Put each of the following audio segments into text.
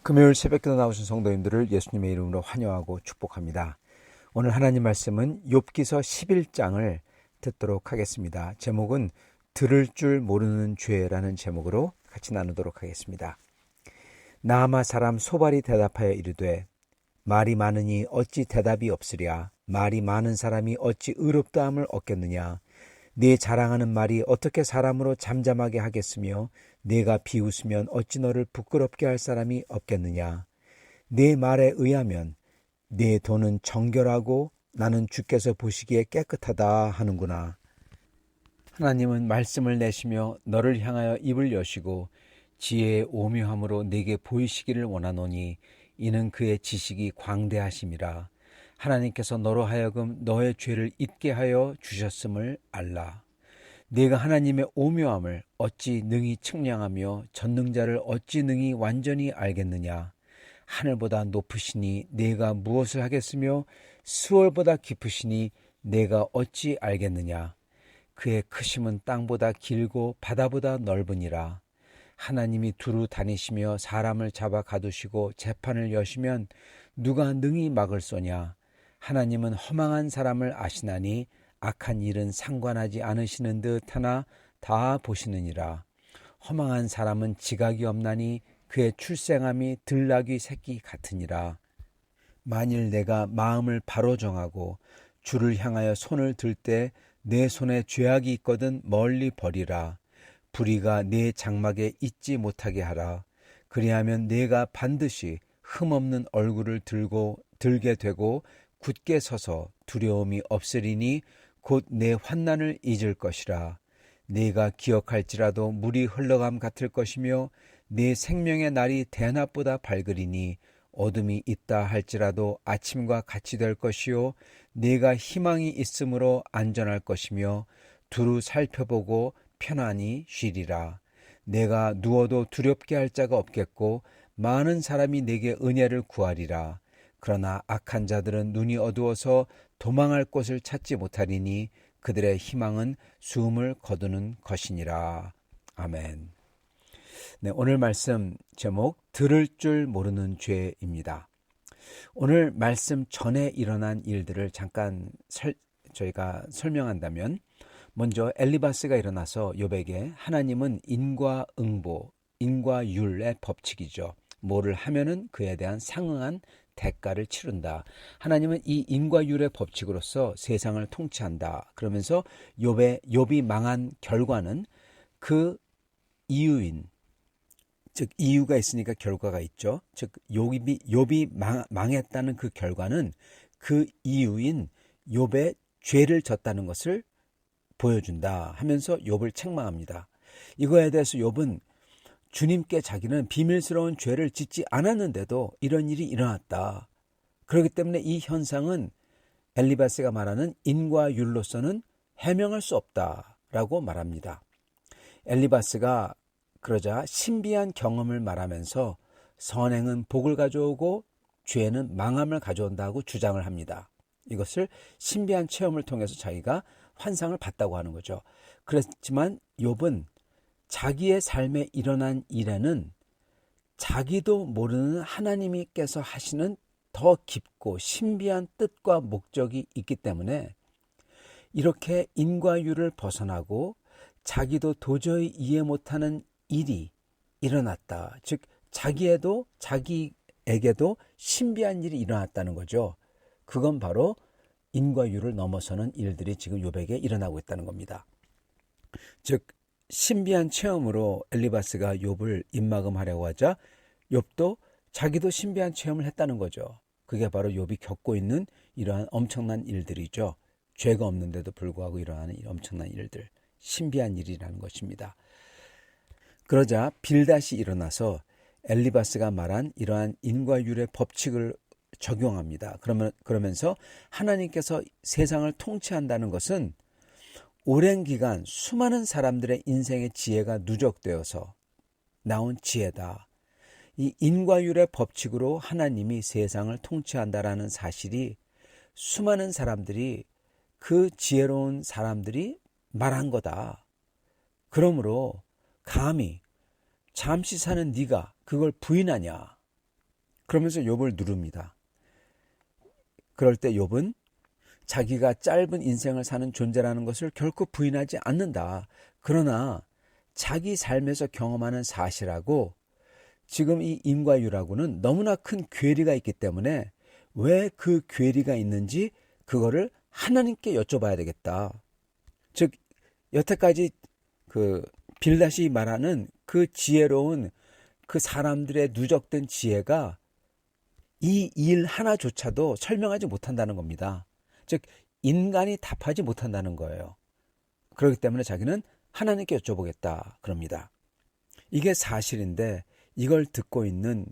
금요일 새벽기도 나오신 성도님들을 예수님의 이름으로 환영하고 축복합니다. 오늘 하나님 말씀은 욥기서 11장을 듣도록 하겠습니다. 제목은 들을 줄 모르는 죄라는 제목으로 같이 나누도록 하겠습니다. 나아마 사람 소발이 대답하여 이르되 말이 많으니 어찌 대답이 없으랴. 말이 많은 사람이 어찌 의롭다함을 얻겠느냐. 네 자랑하는 말이 어떻게 사람으로 잠잠하게 하겠으며 네가 비웃으면 어찌 너를 부끄럽게 할 사람이 없겠느냐. 네 말에 의하면 네 돈은 정결하고 나는 주께서 보시기에 깨끗하다 하는구나. 하나님은 말씀을 내시며 너를 향하여 입을 여시고 지혜의 오묘함으로 네게 보이시기를 원하노니 이는 그의 지식이 광대하심이라. 하나님께서 너로 하여금 너의 죄를 잊게 하여 주셨음을 알라. 네가 하나님의 오묘함을 어찌 능히 측량하며 전능자를 어찌 능히 완전히 알겠느냐. 하늘보다 높으시니 네가 무엇을 하겠으며 수월보다 깊으시니 네가 어찌 알겠느냐. 그의 크심은 땅보다 길고 바다보다 넓으니라. 하나님이 두루 다니시며 사람을 잡아 가두시고 재판을 여시면 누가 능히 막을소냐. 하나님은 허망한 사람을 아시나니 악한 일은 상관하지 않으시는 듯 하나 다 보시느니라. 허망한 사람은 지각이 없나니 그의 출생함이 들나귀 새끼 같으니라. 만일 내가 마음을 바로 정하고 주를 향하여 손을 들 때 내 손에 죄악이 있거든 멀리 버리라. 불의가 내 장막에 있지 못하게 하라. 그리하면 내가 반드시 흠없는 얼굴을 들게 되고 굳게 서서 두려움이 없으리니 곧 내 환난을 잊을 것이라. 네가 기억할지라도 물이 흘러감 같을 것이며 네 생명의 날이 대낮보다 밝으리니 어둠이 있다 할지라도 아침과 같이 될 것이요 네가 희망이 있으므로 안전할 것이며 두루 살펴보고 편안히 쉬리라. 내가 누워도 두렵게 할 자가 없겠고 많은 사람이 내게 은혜를 구하리라. 그러나 악한 자들은 눈이 어두워서 도망할 곳을 찾지 못하리니 그들의 희망은 숨을 거두는 것이니라. 아멘. 네, 오늘 말씀 제목 들을 줄 모르는 죄입니다. 오늘 말씀 전에 일어난 일들을 잠깐 저희가 설명한다면 먼저 엘리바스가 일어나서 욥에게 하나님은 인과응보, 인과율의 법칙이죠. 뭐를 하면은 그에 대한 상응한 대가를 치른다. 하나님은 이 인과율의 법칙으로서 세상을 통치한다. 그러면서 욥이 망한 결과는 그 이유인, 즉 이유가 있으니까 결과가 있죠. 즉 욥이 망했다는 그 결과는 그 이유인 욥의 죄를 졌다는 것을 보여준다 하면서 욥을 책망합니다. 이거에 대해서 욥은 주님께 자기는 비밀스러운 죄를 짓지 않았는데도 이런 일이 일어났다. 그렇기 때문에 이 현상은 엘리바스가 말하는 인과 율로서는 해명할 수 없다라고 말합니다. 엘리바스가 그러자 신비한 경험을 말하면서 선행은 복을 가져오고 죄는 망함을 가져온다고 주장을 합니다. 이것을 신비한 체험을 통해서 자기가 환상을 봤다고 하는 거죠. 그렇지만 욥은 자기의 삶에 일어난 일에는 자기도 모르는 하나님께서 하시는 더 깊고 신비한 뜻과 목적이 있기 때문에 이렇게 인과율을 벗어나고 자기도 도저히 이해 못하는 일이 일어났다. 즉 자기에게도 신비한 일이 일어났다는 거죠. 그건 바로 인과율을 넘어서는 일들이 지금 욥에게 일어나고 있다는 겁니다. 즉 신비한 체험으로 엘리바스가 욥을 입막음하려고 하자 욥도 자기도 신비한 체험을 했다는 거죠. 그게 바로 욥이 겪고 있는 이러한 엄청난 일들이죠. 죄가 없는데도 불구하고 일어나는 엄청난 일들, 신비한 일이라는 것입니다. 그러자 빌닷이 일어나서 엘리바스가 말한 이러한 인과율의 법칙을 적용합니다. 그러면서 하나님께서 세상을 통치한다는 것은 오랜 기간 수많은 사람들의 인생의 지혜가 누적되어서 나온 지혜다. 이 인과율의 법칙으로 하나님이 세상을 통치한다라는 사실이 수많은 사람들이 그 지혜로운 사람들이 말한 거다. 그러므로 감히 잠시 사는 네가 그걸 부인하냐. 그러면서 욥을 누릅니다. 그럴 때 욥은 자기가 짧은 인생을 사는 존재라는 것을 결코 부인하지 않는다. 그러나 자기 삶에서 경험하는 사실하고 지금 이 인과율하고는 너무나 큰 괴리가 있기 때문에 왜 그 괴리가 있는지 그거를 하나님께 여쭤봐야 되겠다. 즉 여태까지 그 빌닷이 말하는 그 지혜로운 그 사람들의 누적된 지혜가 이 일 하나조차도 설명하지 못한다는 겁니다. 즉 인간이 답하지 못한다는 거예요. 그렇기 때문에 자기는 하나님께 여쭤보겠다 그럽니다. 이게 사실인데 이걸 듣고 있는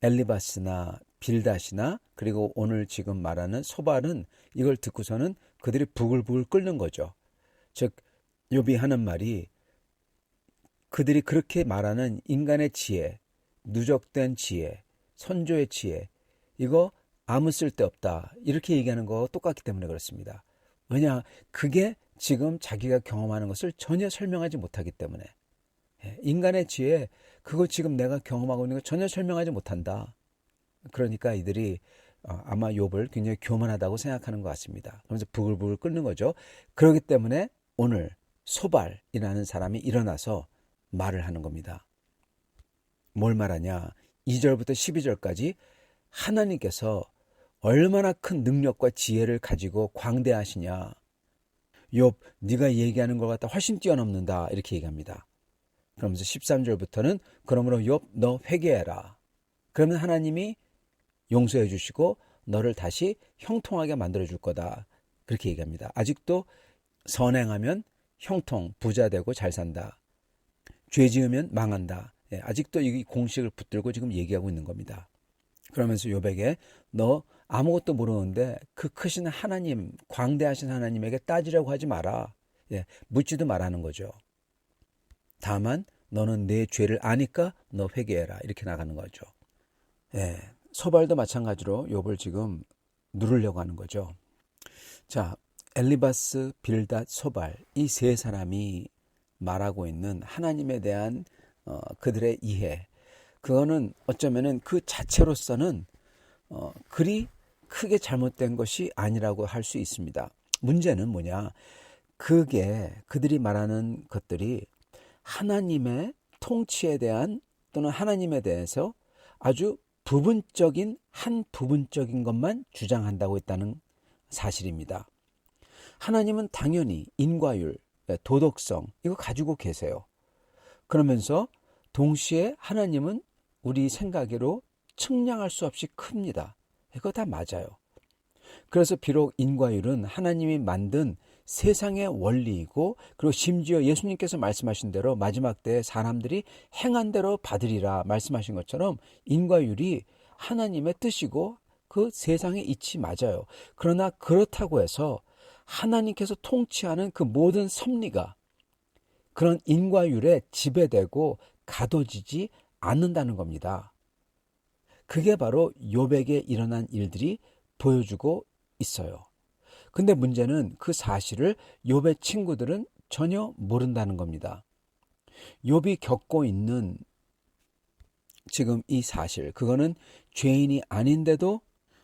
엘리바스나 빌닷이나 그리고 오늘 지금 말하는 소발은 이걸 듣고서는 그들이 부글부글 끓는 거죠. 즉 욥이 하는 말이 그들이 그렇게 말하는 인간의 지혜, 누적된 지혜, 선조의 지혜 이거 아무 쓸데없다 이렇게 얘기하는 거 똑같기 때문에 그렇습니다. 왜냐 그게 지금 자기가 경험하는 것을 전혀 설명하지 못하기 때문에 인간의 지혜 그거 지금 내가 경험하고 있는 거 전혀 설명하지 못한다. 그러니까 이들이 아마 욥을 굉장히 교만하다고 생각하는 것 같습니다. 그러면서 부글부글 끓는 거죠. 그렇기 때문에 오늘 소발이라는 사람이 일어나서 말을 하는 겁니다. 뭘 말하냐? 2절부터 12절까지 하나님께서 얼마나 큰 능력과 지혜를 가지고 광대하시냐. 욥 네가 얘기하는 것 같다 훨씬 뛰어넘는다 이렇게 얘기합니다. 그러면서 13절부터는 그러므로 욥 너 회개해라. 그러면 하나님이 용서해 주시고 너를 다시 형통하게 만들어 줄 거다. 그렇게 얘기합니다. 아직도 선행하면 형통, 부자 되고 잘 산다. 죄 지으면 망한다. 아직도 이 공식을 붙들고 지금 얘기하고 있는 겁니다. 그러면서 욥에게 너 아무것도 모르는데 그 크신 하나님, 광대하신 하나님에게 따지려고 하지 마라. 묻지도 말라는 거죠. 다만 너는 내 죄를 아니까 너 회개해라. 이렇게 나가는 거죠. 소발도 마찬가지로 욥을 지금 누르려고 하는 거죠. 자, 엘리바스, 빌닷, 소발 이 세 사람이 말하고 있는 하나님에 대한 그들의 이해 그거는 어쩌면은 그 자체로서는 그리 크게 잘못된 것이 아니라고 할 수 있습니다. 문제는 뭐냐? 그게 그들이 말하는 것들이 하나님의 통치에 대한 또는 하나님에 대해서 아주 한 부분적인 것만 주장한다고 했다는 사실입니다. 하나님은 당연히 인과율, 도덕성 이거 가지고 계세요. 그러면서 동시에 하나님은 우리 생각으로 측량할 수 없이 큽니다. 이거 다 맞아요. 그래서 비록 인과율은 하나님이 만든 세상의 원리이고, 그리고 심지어 예수님께서 말씀하신 대로 마지막 때에 사람들이 행한 대로 받으리라 말씀하신 것처럼 인과율이 하나님의 뜻이고 그 세상의 이치 맞아요. 그러나 그렇다고 해서 하나님께서 통치하는 그 모든 섭리가 그런 인과율에 지배되고 가둬지지 않는다는 겁니다. 그게 바로 욥에게 일어난 일들이 보여주고 있어요. 근데 문제는 그 사실을 욥의 친구들은 전혀 모른다는 겁니다. 욥이 겪고 있는 지금 이 사실, 그거는 죄인이 아닌데도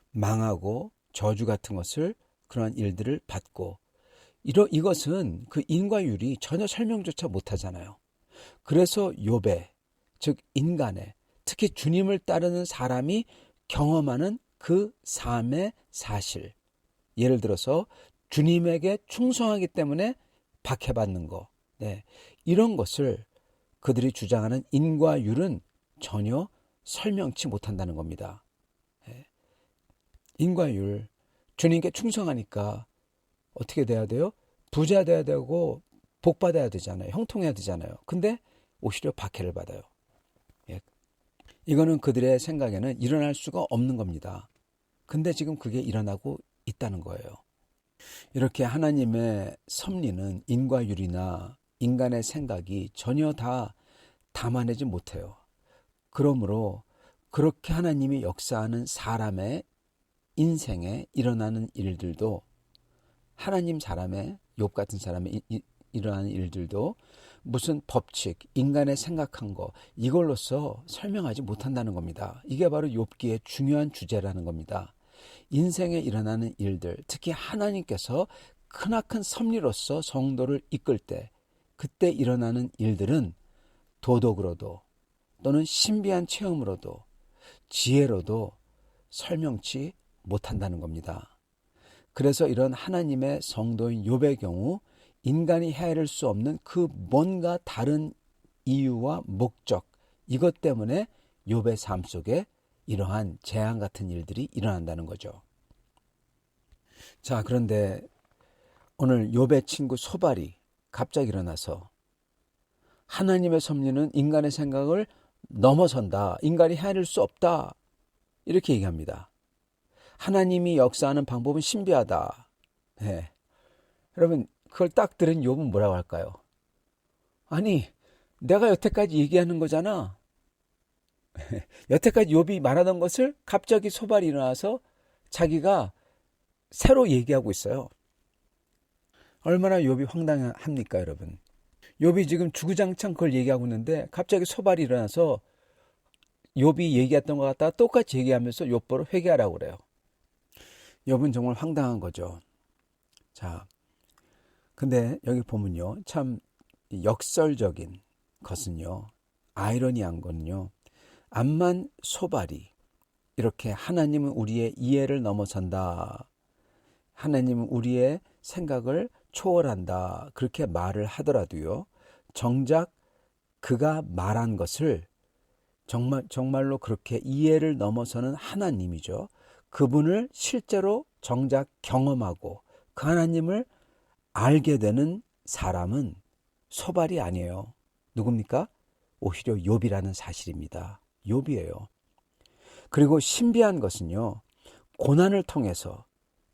망하고 저주 같은 것을, 그러한 일들을 받고, 이것은 그 인과율이 전혀 설명조차 못하잖아요. 그래서 욥의, 즉 인간의, 특히 주님을 따르는 사람이 경험하는 그 삶의 사실, 예를 들어서 주님에게 충성하기 때문에 박해받는 거, 네, 이런 것을 그들이 주장하는 인과율은 전혀 설명치 못한다는 겁니다. 네. 인과율, 주님께 충성하니까 어떻게 돼야 돼요? 부자 돼야 되고 복 받아야 되잖아요. 형통해야 되잖아요. 근데 오히려 박해를 받아요. 예. 이거는 그들의 생각에는 일어날 수가 없는 겁니다. 근데 지금 그게 일어나고 있다는 거예요. 이렇게 하나님의 섭리는 인과율이나 인간의 생각이 전혀 다 담아내지 못해요. 그러므로 그렇게 하나님이 역사하는 사람의 인생에 일어나는 일들도, 하나님 사람의, 욥 같은 사람의 일어나는 일들도 무슨 법칙, 인간의 생각한 거, 이걸로서 설명하지 못한다는 겁니다. 이게 바로 욥기의 중요한 주제라는 겁니다. 인생에 일어나는 일들, 특히 하나님께서 크나큰 섭리로서 성도를 이끌 때, 그때 일어나는 일들은 도덕으로도 또는 신비한 체험으로도 지혜로도 설명치 못한다는 겁니다. 그래서 이런 하나님의 성도인 욥의 경우 인간이 헤아릴 수 없는 그 뭔가 다른 이유와 목적, 이것 때문에 욥의 삶 속에 이러한 재앙 같은 일들이 일어난다는 거죠. 자, 그런데 오늘 욥의 친구 소발이 갑자기 일어나서 하나님의 섭리는 인간의 생각을 넘어선다, 인간이 헤아릴 수 없다, 이렇게 얘기합니다. 하나님이 역사하는 방법은 신비하다. 네. 여러분, 그걸 딱 들은 욥은 뭐라고 할까요? 아니, 내가 여태까지 얘기하는 거잖아. 여태까지 욥이 말하던 것을 갑자기 소발이 일어나서 자기가 새로 얘기하고 있어요. 얼마나 욥이 황당합니까, 여러분? 욥이 지금 주구장창 그걸 얘기하고 있는데 갑자기 소발이 일어나서 욥이 얘기했던 것 같다가 똑같이 얘기하면서 욥보러 회개하라고 그래요. 욥은 정말 황당한 거죠. 자, 근데 여기 보면요, 참 역설적인 것은요, 아이러니한 거는요, 암만 소발이 이렇게 하나님은 우리의 이해를 넘어선다, 하나님은 우리의 생각을 초월한다, 그렇게 말을 하더라도요, 정작 그가 말한 것을 정말로 그렇게 이해를 넘어서는 하나님이죠. 그분을 실제로 정작 경험하고 그 하나님을 알게 되는 사람은 소발이 아니에요. 누굽니까? 오히려 욥이라는 사실입니다. 욥이에요. 그리고 신비한 것은요, 고난을 통해서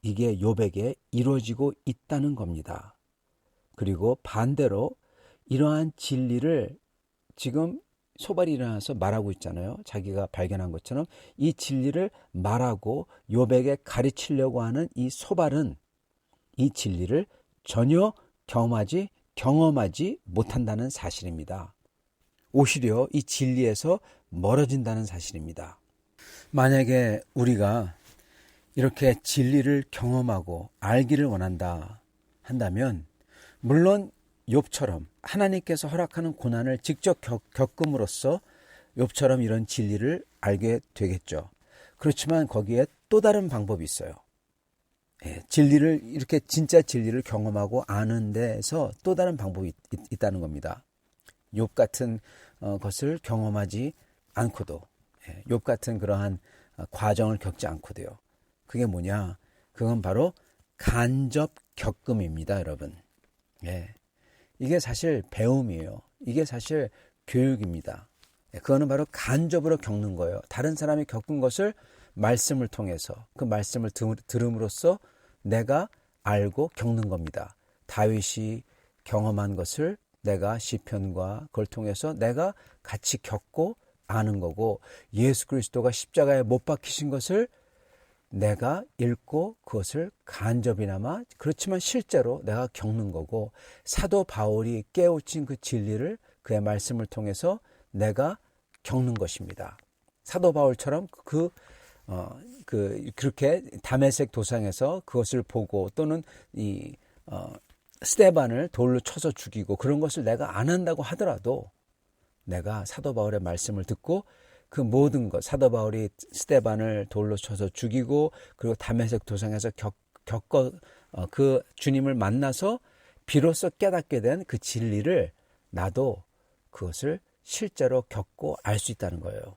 이게 욥에게 이루어지고 있다는 겁니다. 그리고 반대로 이러한 진리를 지금 소발이 일어나서 말하고 있잖아요. 자기가 발견한 것처럼 이 진리를 말하고 욥에게 가르치려고 하는 이 소발은 이 진리를 전혀 경험하지 못한다는 사실입니다. 오히려 이 진리에서 멀어진다는 사실입니다. 만약에 우리가 이렇게 진리를 경험하고 알기를 원한다 한다면, 물론 욥처럼 하나님께서 허락하는 고난을 직접 겪음으로써 욥처럼 이런 진리를 알게 되겠죠. 그렇지만 거기에 또 다른 방법이 있어요. 진리를, 이렇게 진짜 진리를 경험하고 아는 데에서 또 다른 방법이 있다는 겁니다. 욥 같은 것을 경험하지 않고도, 욥 같은 그러한 과정을 겪지 않고도요. 그게 뭐냐? 그건 바로 간접 겪음입니다, 여러분. 이게 사실 배움이에요. 이게 사실 교육입니다. 그거는 바로 간접으로 겪는 거예요. 다른 사람이 겪은 것을 말씀을 통해서, 그 말씀을 들음으로써 내가 알고 겪는 겁니다. 다윗이 경험한 것을 내가 시편과 그걸 통해서 내가 같이 겪고 아는 거고, 예수 그리스도가 십자가에 못 박히신 것을 내가 읽고 그것을 간접이나마, 그렇지만 실제로 내가 겪는 거고, 사도 바울이 깨우친 그 진리를 그의 말씀을 통해서 내가 겪는 것입니다. 사도 바울처럼 그렇게 다메섹 도상에서 그것을 보고, 또는 스데반을 돌로 쳐서 죽이고, 그런 것을 내가 안 한다고 하더라도 내가 사도 바울의 말씀을 듣고 그 모든 것, 사도 바울이 스데반을 돌로 쳐서 죽이고, 그리고 다메섹 도상에서 그 주님을 만나서 비로소 깨닫게 된 그 진리를 나도 그것을 실제로 겪고 알 수 있다는 거예요.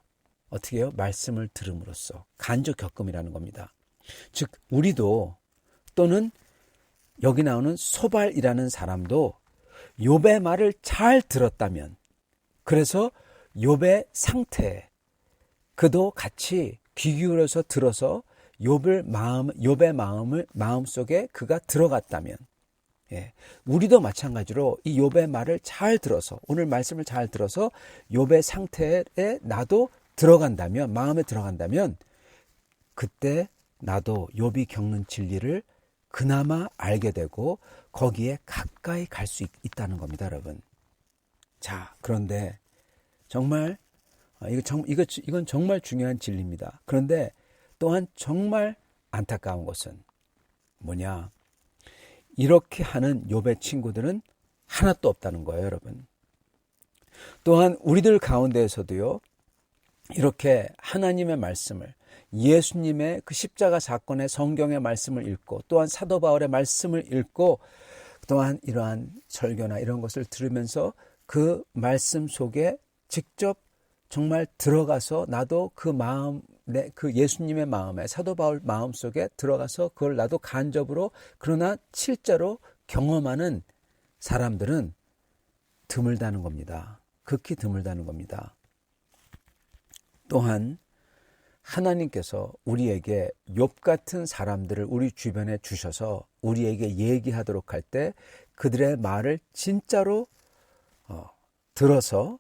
어떻게 해요? 말씀을 들음으로써. 간접 겪음이라는 겁니다. 즉 우리도, 또는 여기 나오는 소발이라는 사람도 욥의 말을 잘 들었다면, 그래서 욥의 상태에 그도 같이 귀 기울여서 들어서 욥의 마음속에 그가 들어갔다면, 우리도 마찬가지로 이 욥의 말을 잘 들어서, 오늘 말씀을 잘 들어서 욥의 상태에 나도 들어간다면, 마음에 들어간다면, 그때 나도 욥이 겪는 진리를 그나마 알게 되고 거기에 가까이 갈 수 있다는 겁니다, 여러분. 자, 그런데 정말 이건 정말 중요한 진리입니다. 그런데 또한 정말 안타까운 것은 뭐냐? 이렇게 하는 욥의 친구들은 하나도 없다는 거예요, 여러분. 또한 우리들 가운데에서도요, 이렇게 하나님의 말씀을, 예수님의 그 십자가 사건의 성경의 말씀을 읽고, 또한 사도 바울의 말씀을 읽고, 또한 이러한 설교나 이런 것을 들으면서 그 말씀 속에 직접 정말 들어가서 나도 그 마음, 그 예수님의 마음에, 사도 바울 마음 속에 들어가서 그걸 나도 간접으로, 그러나 실제로 경험하는 사람들은 드물다는 겁니다. 극히 드물다는 겁니다. 또한 하나님께서 우리에게 욥 같은 사람들을 우리 주변에 주셔서 우리에게 얘기하도록 할 때 그들의 말을 진짜로 들어서,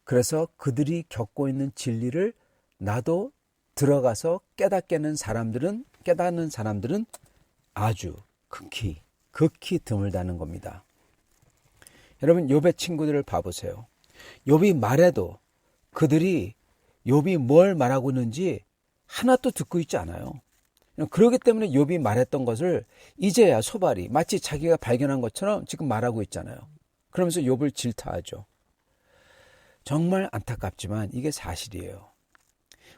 그래서 그들이 겪고 있는 진리를 나도 들어가서 깨닫는 사람들은 아주 극히 드물다는 겁니다. 여러분, 욥의 친구들을 봐보세요. 욥이 말해도 그들이 욥이 뭘 말하고 있는지 하나도 듣고 있지 않아요. 그렇기 때문에 욥이 말했던 것을 이제야 소발이 마치 자기가 발견한 것처럼 지금 말하고 있잖아요. 그러면서 욥을 질타하죠. 정말 안타깝지만 이게 사실이에요.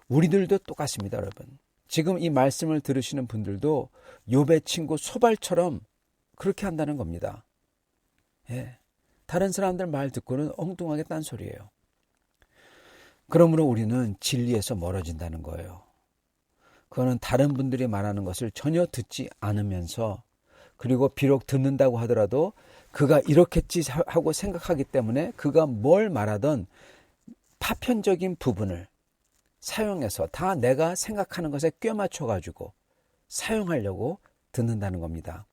우리들도 똑같습니다, 여러분. 지금 이 말씀을 들으시는 분들도 욥의 친구 소발처럼 그렇게 한다는 겁니다. 다른 사람들 말 듣고는 엉뚱하게 딴소리예요. 그러므로 우리는 진리에서 멀어진다는 거예요. 그거는 다른 분들이 말하는 것을 전혀 듣지 않으면서, 그리고 비록 듣는다고 하더라도 그가 이렇겠지 하고 생각하기 때문에 그가 뭘 말하던 파편적인 부분을 사용해서 다 내가 생각하는 것에 꿰맞춰가지고 사용하려고 듣는다는 겁니다.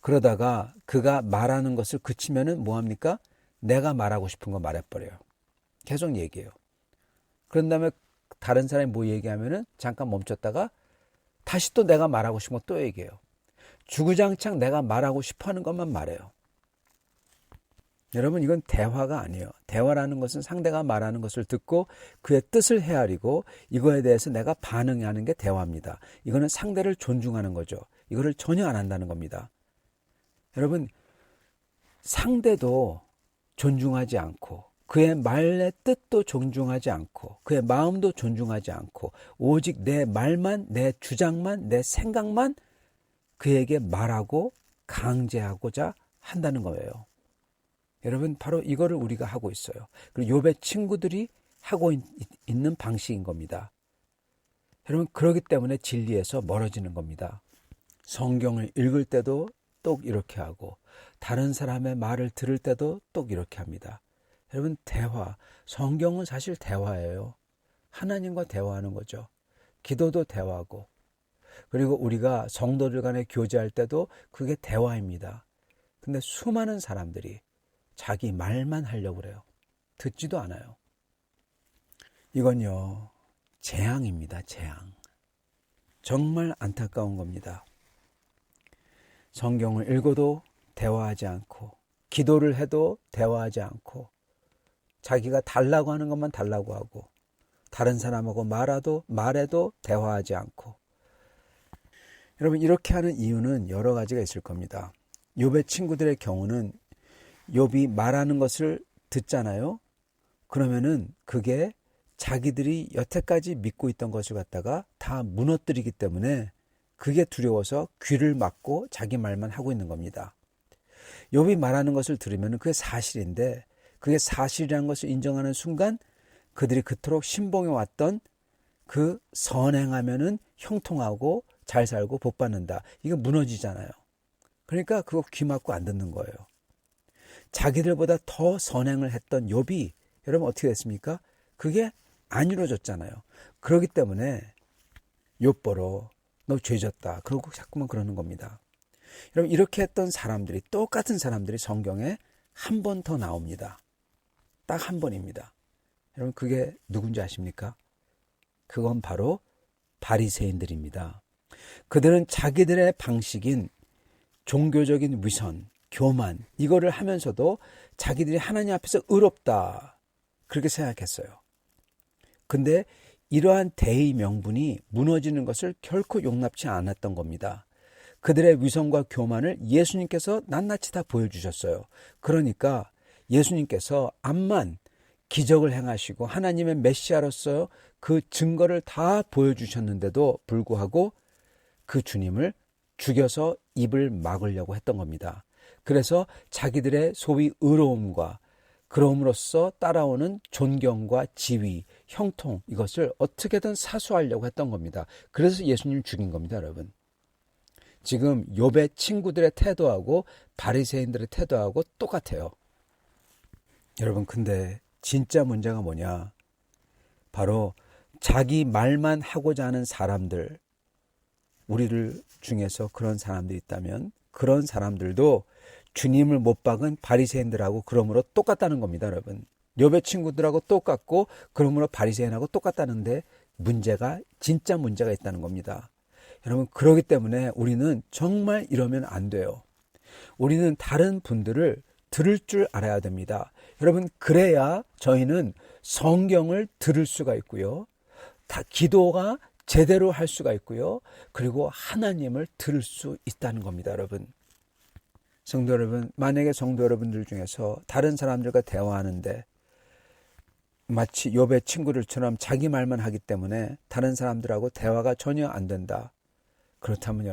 그러다가 그가 말하는 것을 그치면은 뭐합니까? 내가 말하고 싶은 거 말해버려요. 계속 얘기해요. 그런 다음에 다른 사람이 뭐 얘기하면은 잠깐 멈췄다가 다시 또 내가 말하고 싶은 거 또 얘기해요. 주구장창 내가 말하고 싶어 하는 것만 말해요. 여러분, 이건 대화가 아니에요. 대화라는 것은 상대가 말하는 것을 듣고 그의 뜻을 헤아리고 이거에 대해서 내가 반응하는 게 대화입니다. 이거는 상대를 존중하는 거죠. 이거를 전혀 안 한다는 겁니다. 여러분, 상대도 존중하지 않고, 그의 말의 뜻도 존중하지 않고, 그의 마음도 존중하지 않고, 오직 내 말만, 내 주장만, 내 생각만 그에게 말하고 강제하고자 한다는 거예요. 여러분 바로 이거를 우리가 하고 있어요. 그리고 욥의 친구들이 하고 있는 방식인 겁니다. 여러분 그렇기 때문에 진리에서 멀어지는 겁니다. 성경을 읽을 때도 똑 이렇게 하고 다른 사람의 말을 들을 때도 똑 이렇게 합니다. 여러분 대화, 성경은 사실 대화예요. 하나님과 대화하는 거죠. 기도도 대화고 그리고 우리가 성도들 간에 교제할 때도 그게 대화입니다. 근데 수많은 사람들이 자기 말만 하려고 그래요. 듣지도 않아요. 이건요, 재앙입니다. 재앙. 정말 안타까운 겁니다. 성경을 읽어도 대화하지 않고 기도를 해도 대화하지 않고 자기가 달라고 하는 것만 달라고 하고 다른 사람하고 말해도 대화하지 않고 여러분 이렇게 하는 이유는 여러 가지가 있을 겁니다. 욥의 친구들의 경우는 욥이 말하는 것을 듣잖아요. 그러면은 그게 자기들이 여태까지 믿고 있던 것을 갖다가 다 무너뜨리기 때문에 그게 두려워서 귀를 막고 자기 말만 하고 있는 겁니다. 욥이 말하는 것을 들으면 그게 사실인데 그게 사실이라는 것을 인정하는 순간 그들이 그토록 신봉해 왔던 그 선행하면은 형통하고 잘 살고 복 받는다. 이거 무너지잖아요. 그러니까 그거 귀 막고 안 듣는 거예요. 자기들보다 더 선행을 했던 욥이 여러분 어떻게 됐습니까? 그게 안 이루어졌잖아요. 그렇기 때문에 욥보러 너 죄졌다. 그러고 자꾸만 그러는 겁니다. 여러분 이렇게 했던 사람들이 똑같은 사람들이 성경에 한 번 더 나옵니다. 딱 한 번입니다. 여러분 그게 누군지 아십니까? 그건 바로 바리새인들입니다. 그들은 자기들의 방식인 종교적인 위선, 교만 이거를 하면서도 자기들이 하나님 앞에서 의롭다 그렇게 생각했어요. 근데 이러한 대의 명분이 무너지는 것을 결코 용납치 않았던 겁니다. 그들의 위선과 교만을 예수님께서 낱낱이 다 보여주셨어요. 그러니까 예수님께서 암만 기적을 행하시고 하나님의 메시아로서 그 증거를 다 보여주셨는데도 불구하고 그 주님을 죽여서 입을 막으려고 했던 겁니다. 그래서 자기들의 소위 의로움과 그럼으로써 따라오는 존경과 지위, 형통 이것을 어떻게든 사수하려고 했던 겁니다. 그래서 예수님 죽인 겁니다, 여러분. 지금 욥의 친구들의 태도하고 바리새인들의 태도하고 똑같아요. 여러분 근데 진짜 문제가 뭐냐? 바로 자기 말만 하고자 하는 사람들, 우리를 중에서 그런 사람들이 있다면 그런 사람들도 주님을 못 박은 바리새인들하고 그러므로 똑같다는 겁니다, 여러분. 욥의 친구들하고 똑같고 그러므로 바리새인하고 똑같다는데 진짜 문제가 있다는 겁니다. 여러분 그렇기 때문에 우리는 정말 이러면 안 돼요. 우리는 다른 분들을 들을 줄 알아야 됩니다. 여러분 그래야 저희는 성경을 들을 수가 있고요. 다 기도가 제대로 할 수가 있고요. 그리고 하나님을 들을 수 있다는 겁니다, 여러분. 성도 여러분, 만약에 성도 여러분들 중에서 다른 사람들과 대화하는데 마치 욥의 친구들처럼 자기 말만 하기 때문에 다른 사람들하고 대화가 전혀 안 된다. 그렇다면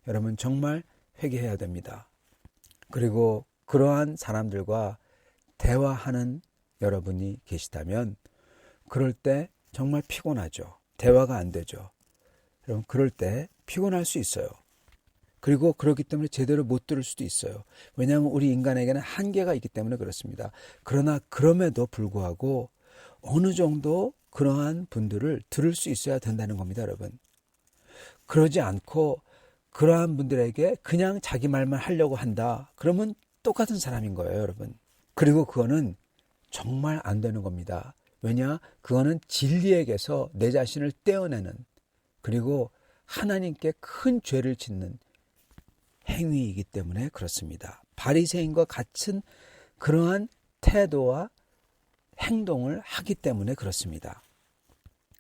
여러분 정말 회개해야 됩니다. 그리고 그러한 사람들과 대화하는 여러분이 계시다면 그럴 때 정말 피곤하죠. 대화가 안 되죠. 여러분 그럴 때 피곤할 수 있어요. 그리고 그렇기 때문에 제대로 못 들을 수도 있어요. 왜냐하면 우리 인간에게는 한계가 있기 때문에 그렇습니다. 그러나 그럼에도 불구하고 어느 정도 그러한 분들을 들을 수 있어야 된다는 겁니다, 여러분. 그러지 않고 그러한 분들에게 그냥 자기 말만 하려고 한다. 그러면 똑같은 사람인 거예요, 여러분. 그리고 그거는 정말 안 되는 겁니다. 왜냐? 그거는 진리에게서 내 자신을 떼어내는 그리고 하나님께 큰 죄를 짓는 행위이기 때문에 그렇습니다. 바리새인과 같은 그러한 태도와 행동을 하기 때문에 그렇습니다.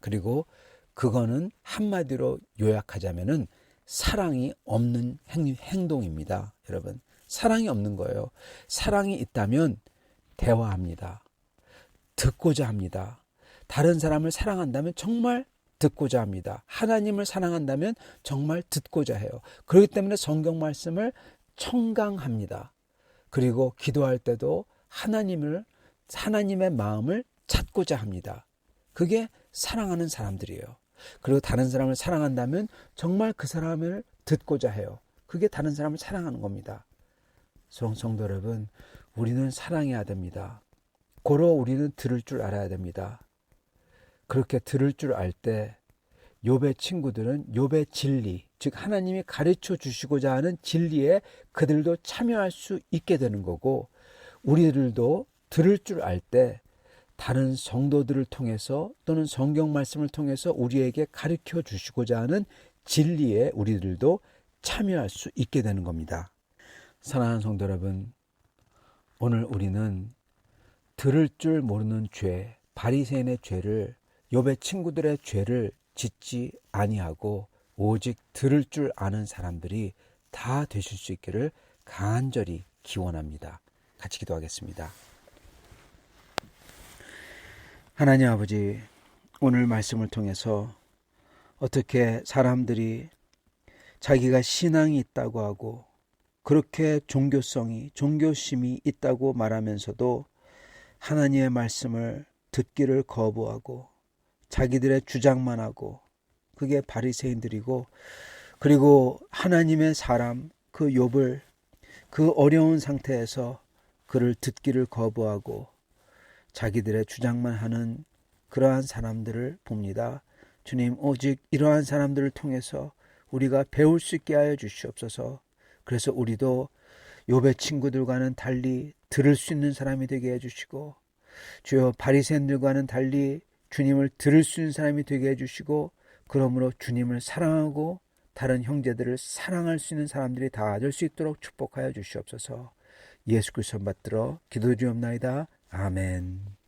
그리고 그거는 한마디로 요약하자면은 사랑이 없는 행동입니다. 여러분, 사랑이 없는 거예요. 사랑이 있다면 대화합니다. 듣고자 합니다. 다른 사람을 사랑한다면 정말 듣고자 합니다. 하나님을 사랑한다면 정말 듣고자 해요. 그렇기 때문에 성경 말씀을 청강합니다. 그리고 기도할 때도 하나님의 마음을 찾고자 합니다. 그게 사랑하는 사람들이에요. 그리고 다른 사람을 사랑한다면 정말 그 사람을 듣고자 해요. 그게 다른 사람을 사랑하는 겁니다. 성도 여러분, 우리는 사랑해야 됩니다. 고로 우리는 들을 줄 알아야 됩니다. 그렇게 들을 줄 알 때 욥의 친구들은 욥의 진리, 즉 하나님이 가르쳐 주시고자 하는 진리에 그들도 참여할 수 있게 되는 거고, 우리들도 들을 줄 알 때 다른 성도들을 통해서 또는 성경 말씀을 통해서 우리에게 가르쳐 주시고자 하는 진리에 우리들도 참여할 수 있게 되는 겁니다. 사랑하는 성도 여러분, 오늘 우리는 들을 줄 모르는 죄, 바리새인의 죄를, 욥의 친구들의 죄를 짓지 아니하고 오직 들을 줄 아는 사람들이 다 되실 수 있기를 간절히 기원합니다. 같이 기도하겠습니다. 하나님 아버지, 오늘 말씀을 통해서 어떻게 사람들이 자기가 신앙이 있다고 하고 그렇게 종교심이 있다고 말하면서도 하나님의 말씀을 듣기를 거부하고 자기들의 주장만 하고, 그게 바리새인들이고, 그리고 하나님의 사람 그 욥을 그 어려운 상태에서 그를 듣기를 거부하고 자기들의 주장만 하는 그러한 사람들을 봅니다. 주님, 오직 이러한 사람들을 통해서 우리가 배울 수 있게 하여 주시옵소서. 그래서 우리도 욥의 친구들과는 달리 들을 수 있는 사람이 되게 해주시고, 주여 바리새인들과는 달리 주님을 들을 수 있는 사람이 되게 해주시고, 그러므로 주님을 사랑하고 다른 형제들을 사랑할 수 있는 사람들이 다 될 수 있도록 축복하여 주시옵소서. 예수 그리스도 받들어 기도드리옵나이다. 아멘.